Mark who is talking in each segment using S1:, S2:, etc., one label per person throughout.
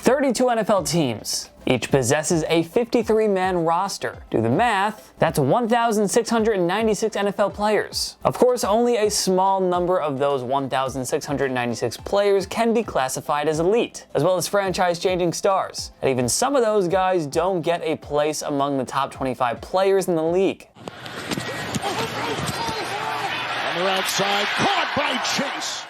S1: 32 NFL teams. Each possesses a 53-man roster. Do the math, that's 1,696 NFL players. Of course, only a small number of those 1,696 players can be classified as elite, as well as franchise-changing stars. And even some of those guys don't get a place among the top 25 players in the league.
S2: On the outside, caught by Chase.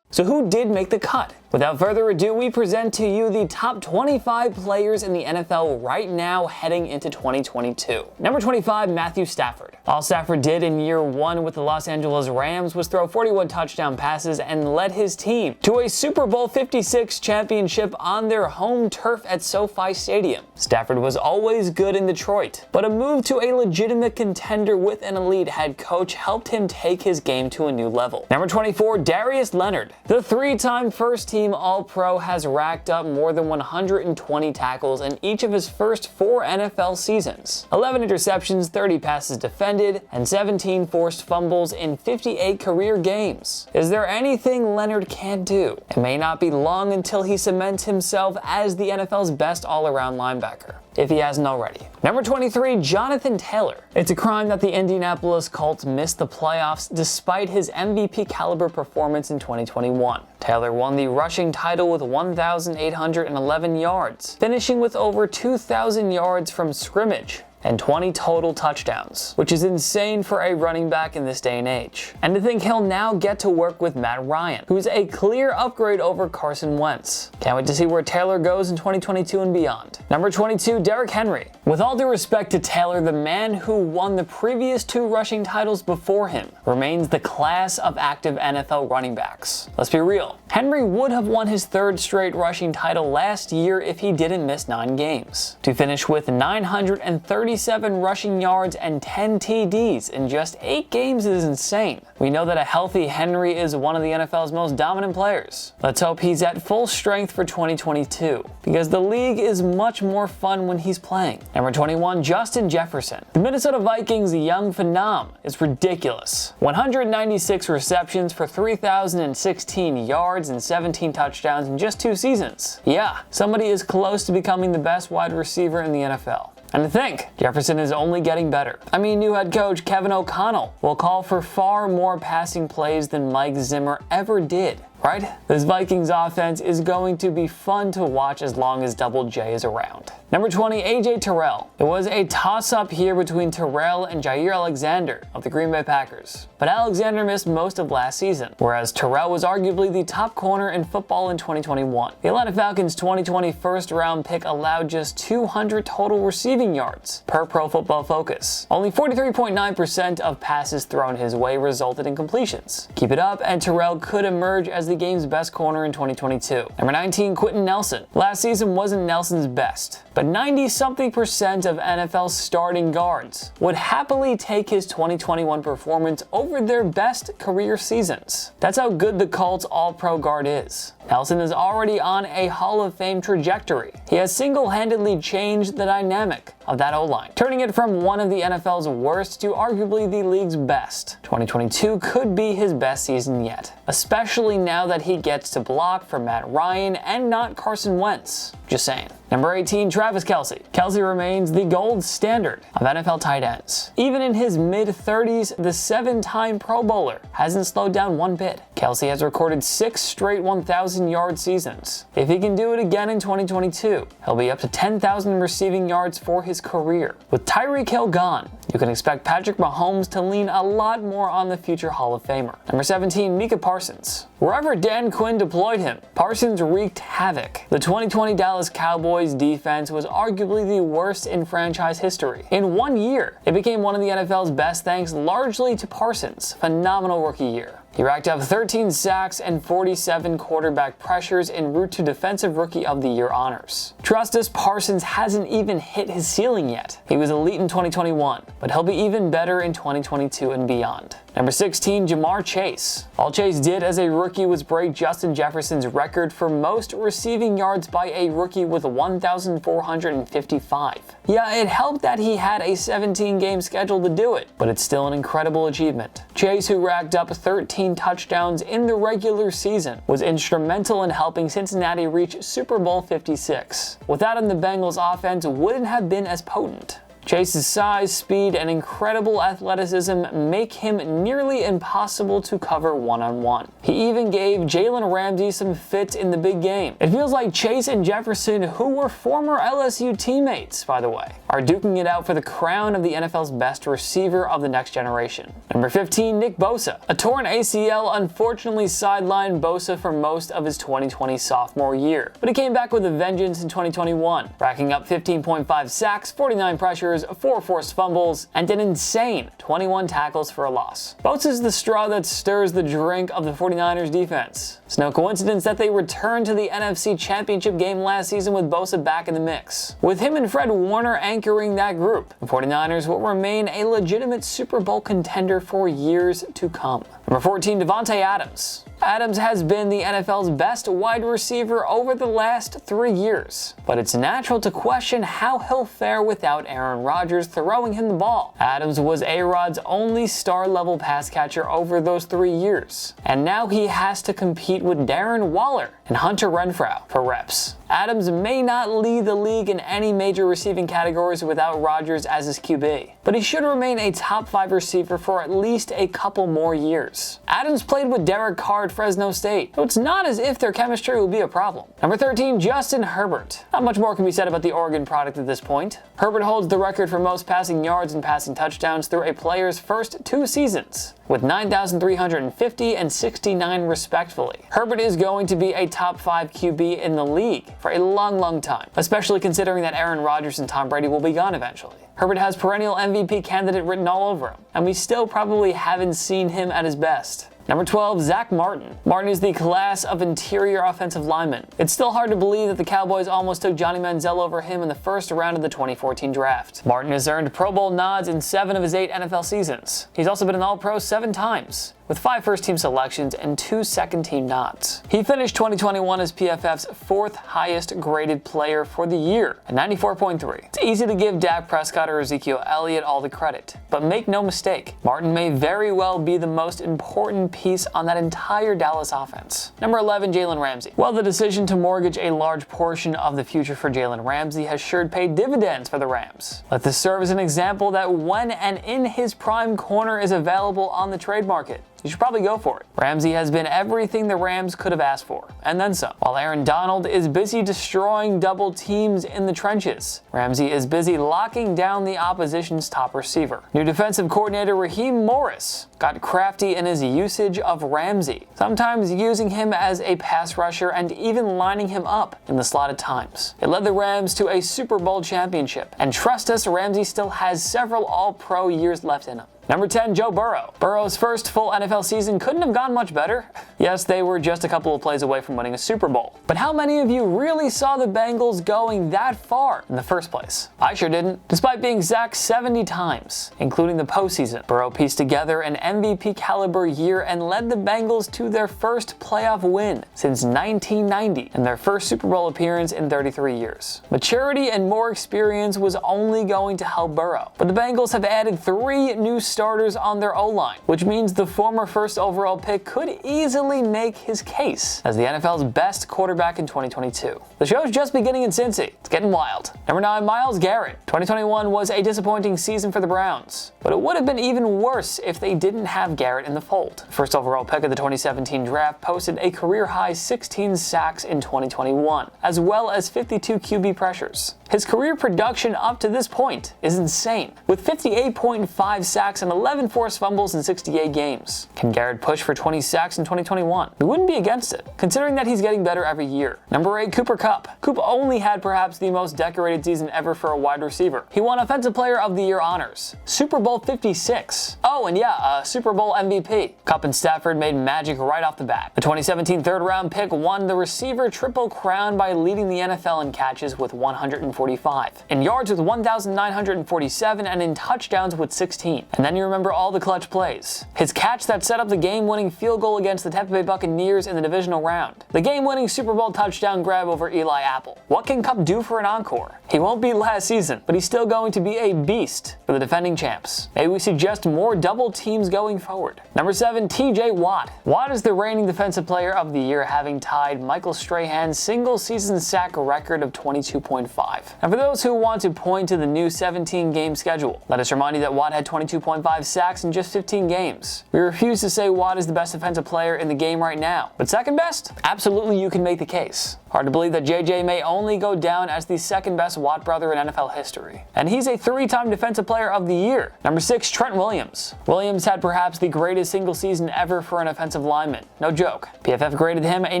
S1: So who did make the cut? Without further ado, we present to you the top 25 players in the NFL right now heading into 2022. Number 25, Matthew Stafford. All Stafford did in year one with the Los Angeles Rams was throw 41 touchdown passes and led his team to a Super Bowl 56 championship on their home turf at SoFi Stadium. Stafford was always good in Detroit, but a move to a legitimate contender with an elite head coach helped him take his game to a new level. Number 24, Darius Leonard. The three-time first-team All-Pro has racked up more than 120 tackles in each of his first 4 NFL seasons. 11 interceptions, 30 passes defended, and 17 forced fumbles in 58 career games. Is there anything Leonard can't do? It may not be long until he cements himself as the NFL's best all-around linebacker, if he hasn't already. Number 23, Jonathan Taylor. It's a crime that the Indianapolis Colts missed the playoffs despite his MVP caliber performance in 2021. Taylor won the rushing title with 1,811 yards, finishing with over 2,000 yards from scrimmage and 20 total touchdowns, which is insane for a running back in this day and age. And to think he'll now get to work with Matt Ryan, who's a clear upgrade over Carson Wentz. Can't wait to see where Taylor goes in 2022 and beyond. Number 22, Derrick Henry. With all due respect to Taylor, the man who won the previous 2 rushing titles before him remains the class of active NFL running backs. Let's be real. Henry would have won his 3rd straight rushing title last year if he didn't miss 9 games. To finish with 937 rushing yards and 10 TDs in just 8 games is insane. We know that a healthy Henry is one of the NFL's most dominant players. Let's hope he's at full strength for 2022, because the league is much more fun when he's playing. Number 21, Justin Jefferson. The Minnesota Vikings' young phenom is ridiculous. 196 receptions for 3,016 yards and 17 touchdowns in just 2 seasons. Yeah, somebody is close to becoming the best wide receiver in the NFL. And to think, Jefferson is only getting better. I mean, new head coach Kevin O'Connell will call for far more passing plays than Mike Zimmer ever did. Right? This Vikings offense is going to be fun to watch as long as Double J is around. Number 20, AJ Terrell. It was a toss-up here between Terrell and Jair Alexander of the Green Bay Packers, but Alexander missed most of last season, whereas Terrell was arguably the top corner in football in 2021. The Atlanta Falcons' 2020 first-round pick allowed just 200 total receiving yards per Pro Football Focus. Only 43.9% of passes thrown his way resulted in completions. Keep it up, and Terrell could emerge as the game's best corner in 2022. Number 19, Quenton Nelson. Last season wasn't Nelson's best, but 90-something% of NFL's starting guards would happily take his 2021 performance over their best career seasons. That's how good the Colts All-Pro guard is. Nelson is already on a Hall of Fame trajectory. He has single-handedly changed the dynamic of that O-line, turning it from one of the NFL's worst to arguably the league's best. 2022 could be his best season yet, especially now that he gets to block for Matt Ryan and not Carson Wentz. Just saying. Number 18, Travis Kelce. Kelce remains the gold standard of NFL tight ends. Even in his mid-30s, the 7-time Pro Bowler hasn't slowed down one bit. Kelce has recorded 6 straight 1,000-yard seasons. If he can do it again in 2022, he'll be up to 10,000 receiving yards for his career. With Tyreek Hill gone, you can expect Patrick Mahomes to lean a lot more on the future Hall of Famer. Number 17, Micah Parsons. Wherever Dan Quinn deployed him, Parsons wreaked havoc. The 2020 Dallas Cowboys defense was arguably the worst in franchise history. In 1 year, it became one of the NFL's best thanks largely to Parsons' phenomenal rookie year. He racked up 13 sacks and 47 quarterback pressures en route to Defensive Rookie of the Year honors. Trust us, Parsons hasn't even hit his ceiling yet. He was elite in 2021, but he'll be even better in 2022 and beyond. Number 16, Ja'Marr Chase. All Chase did as a rookie was break Justin Jefferson's record for most receiving yards by a rookie with 1,455. Yeah, it helped that he had a 17-game schedule to do it, but it's still an incredible achievement. Chase, who racked up 13 touchdowns in the regular season, was instrumental in helping Cincinnati reach Super Bowl 56. Without him, the Bengals offense wouldn't have been as potent. Chase's size, speed, and incredible athleticism make him nearly impossible to cover one-on-one. He even gave Jalen Ramsey some fits in the big game. It feels like Chase and Jefferson, who were former LSU teammates, by the way, are duking it out for the crown of the NFL's best receiver of the next generation. Number 15, Nick Bosa. A torn ACL unfortunately sidelined Bosa for most of his 2020 sophomore year, but he came back with a vengeance in 2021, racking up 15.5 sacks, 49 pressures, 4 forced fumbles, and an insane 21 tackles for a loss. Bosa's the straw that stirs the drink of the 49ers defense. It's no coincidence that they returned to the NFC Championship game last season with Bosa back in the mix. With him and Fred Warner anchoring that group, the 49ers will remain a legitimate Super Bowl contender for years to come. Number 14, Davante Adams. Adams has been the NFL's best wide receiver over the last 3 years, but it's natural to question how he'll fare without Aaron Rodgers throwing him the ball. Adams was A-Rod's only star-level pass catcher over those 3 years, and now he has to compete with Darren Waller and Hunter Renfrow for reps. Adams may not lead the league in any major receiving categories without Rodgers as his QB, but he should remain a top 5 receiver for at least a couple more years. Adams played with Derek Carr at Fresno State, so it's not as if their chemistry will be a problem. Number 13, Justin Herbert. Not much more can be said about the Oregon product at this point. Herbert holds the record for most passing yards and passing touchdowns through a player's first 2 seasons, with 9,350 and 69 respectively. Herbert is going to be a top 5 QB in the league for a long time, especially considering that Aaron Rodgers and Tom Brady will be gone eventually. Herbert has perennial MVP candidate written all over him, and we still probably haven't seen him at his best. Number 12, Zack Martin. Martin is the class of interior offensive lineman. It's still hard to believe that the Cowboys almost took Johnny Manziel over him in the first round of the 2014 draft. Martin has earned Pro Bowl nods in 7 of his 8 NFL seasons. He's also been an All-Pro 7 times, with 5 first-team selections and 2 second-team nods. He finished 2021 as PFF's 4th highest-graded player for the year, at 94.3. It's easy to give Dak Prescott or Ezekiel Elliott all the credit, but make no mistake, Martin may very well be the most important piece on that entire Dallas offense. Number 11, Jalen Ramsey. Well, the decision to mortgage a large portion of the future for Jalen Ramsey has sure paid dividends for the Rams. Let this serve as an example that when and in his prime corner is available on the trade market, you should probably go for it. Ramsey has been everything the Rams could have asked for, and then some. While Aaron Donald is busy destroying double teams in the trenches, Ramsey is busy locking down the opposition's top receiver. New defensive coordinator Raheem Morris got crafty in his usage of Ramsey, sometimes using him as a pass rusher and even lining him up in the slot at times. It led the Rams to a Super Bowl championship, and trust us, Ramsey still has several All-Pro years left in him. Number 10, Joe Burrow. Burrow's first full NFL season couldn't have gone much better. Yes, they were just a couple of plays away from winning a Super Bowl. But how many of you really saw the Bengals going that far in the first place? I sure didn't. Despite being sacked 70 times, including the postseason, Burrow pieced together an MVP caliber year and led the Bengals to their first playoff win since 1990 and their first Super Bowl appearance in 33 years. Maturity and more experience was only going to help Burrow, but the Bengals have added 3 new starters on their O-line, which means the former first overall pick could easily make his case as the NFL's best quarterback in 2022. The show's just beginning in Cincy. It's getting wild. Number 9, Myles Garrett. 2021 was a disappointing season for the Browns, but it would have been even worse if they didn't have Garrett in the fold. First overall pick of the 2017 draft posted a career-high 16 sacks in 2021, as well as 52 QB pressures. His career production up to this point is insane, with 58.5 sacks and 11 forced fumbles in 68 games. Can Garrett push for 20 sacks in 2021? We wouldn't be against it, considering that he's getting better every year. Number 8, Cooper Kupp. Kupp only had perhaps the most decorated season ever for a wide receiver. He won Offensive Player of the Year honors, Super Bowl 56. Oh, and yeah, Super Bowl MVP. Kupp and Stafford made magic right off the bat. The 2017 third-round pick won the receiver triple crown by leading the NFL in catches with 145, in yards with 1,947, and in touchdowns with 16. And then and you remember all the clutch plays. His catch that set up the game-winning field goal against the Tampa Bay Buccaneers in the divisional round. The game-winning Super Bowl touchdown grab over Eli Apple. What can Kupp do for an encore? He won't beat last season, but he's still going to be a beast for the defending champs. Maybe we see just more double teams going forward. Number 7, TJ Watt. Watt is the reigning Defensive Player of the Year, having tied Michael Strahan's single-season sack record of 22.5. And for those who want to point to the new 17-game schedule, let us remind you that Watt had 22.5 sacks in just 15 games. We refuse to say Watt is the best defensive player in the game right now, but second best? Absolutely, you can make the case. Hard to believe that JJ may only go down as the second best Watt brother in NFL history. And he's a 3-time Defensive Player of the Year. Number 6, Trent Williams. Williams had perhaps the greatest single season ever for an offensive lineman. No joke. PFF graded him a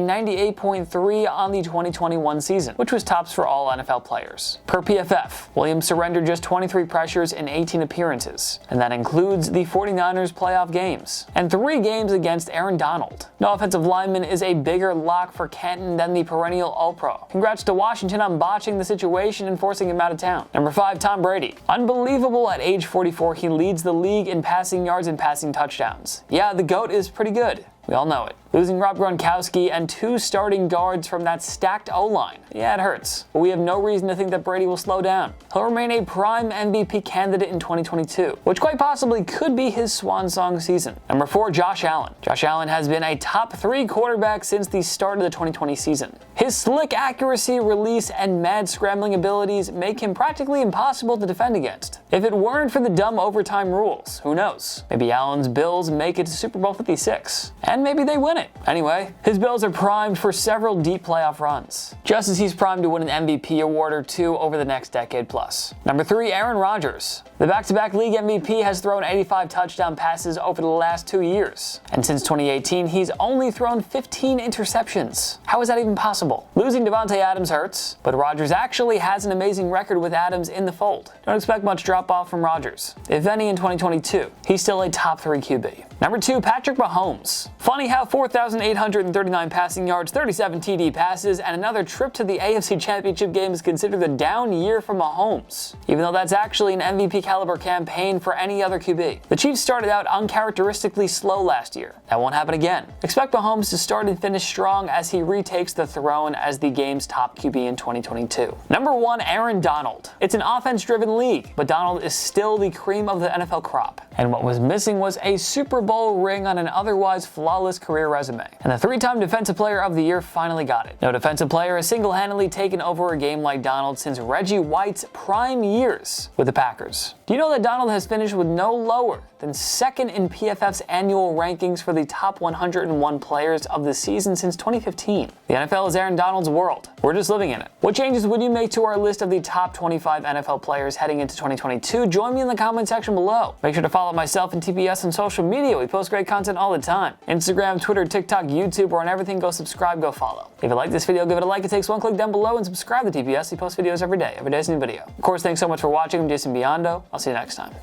S1: 98.3 on the 2021 season, which was tops for all NFL players. Per PFF, Williams surrendered just 23 pressures in 18 appearances, and that includes the 49ers playoff games, and 3 games against Aaron Donald. No offensive lineman is a bigger lock for Canton than the perennial All-Pro. Congrats to Washington on botching the situation and forcing him out of town. Number 5, Tom Brady. Unbelievable at age 44, he leads the league in passing yards and passing touchdowns. Yeah, the GOAT is pretty good. We all know it. Losing Rob Gronkowski and 2 starting guards from that stacked O-line. Yeah, it hurts, but we have no reason to think that Brady will slow down. He'll remain a prime MVP candidate in 2022, which quite possibly could be his swan song season. Number 4, Josh Allen. Josh Allen has been a top 3 quarterback since the start of the 2020 season. His slick accuracy, release, and mad scrambling abilities make him practically impossible to defend against. If it weren't for the dumb overtime rules, who knows? Maybe Allen's Bills make it to Super Bowl 56, and maybe they win it. Anyway, his Bills are primed for several deep playoff runs, just as he's primed to win an MVP award or 2 over the next decade plus. Number 3, Aaron Rodgers. The back-to-back league MVP has thrown 85 touchdown passes over the last 2 years, and since 2018, he's only thrown 15 interceptions. How is that even possible? Losing Davante Adams hurts, but Rodgers actually has an amazing record with Adams in the fold. Don't expect much drop-off from Rodgers. If any in 2022, he's still a top 3 QB. Number 2, Patrick Mahomes. Funny how 4,839 passing yards, 37 TD passes, and another trip to the AFC Championship game is considered a down year for Mahomes, even though that's actually an MVP caliber campaign for any other QB. The Chiefs started out uncharacteristically slow last year. That won't happen again. Expect Mahomes to start and finish strong as he retakes the throne as the game's top QB in 2022. Number 1, Aaron Donald. It's an offense-driven league, but Donald is still the cream of the NFL crop. And what was missing was a Super Bowl ring on an otherwise flawless career resume. And the 3-time Defensive Player of the Year finally got it. No defensive player has single-handedly taken over a game like Donald since Reggie White's prime years with the Packers. Do you know that Donald has finished with no lower than 2nd in PFF's annual rankings for the top 101 players of the season since 2015? The NFL is Aaron Donald's world. We're just living in it. What changes would you make to our list of the top 25 NFL players heading into 2022? Join me in the comment section below. Make sure to follow myself and TPS on social media. We post great content all the time. Instagram, Twitter, TikTok, YouTube, or on everything. Go subscribe, go follow. If you like this video, give it a like. It takes 1 click down below and subscribe to TPS. We post videos every day. Every day is a new video. Of course, thanks so much for watching. I'm Jason Biondo. I'll see you next time.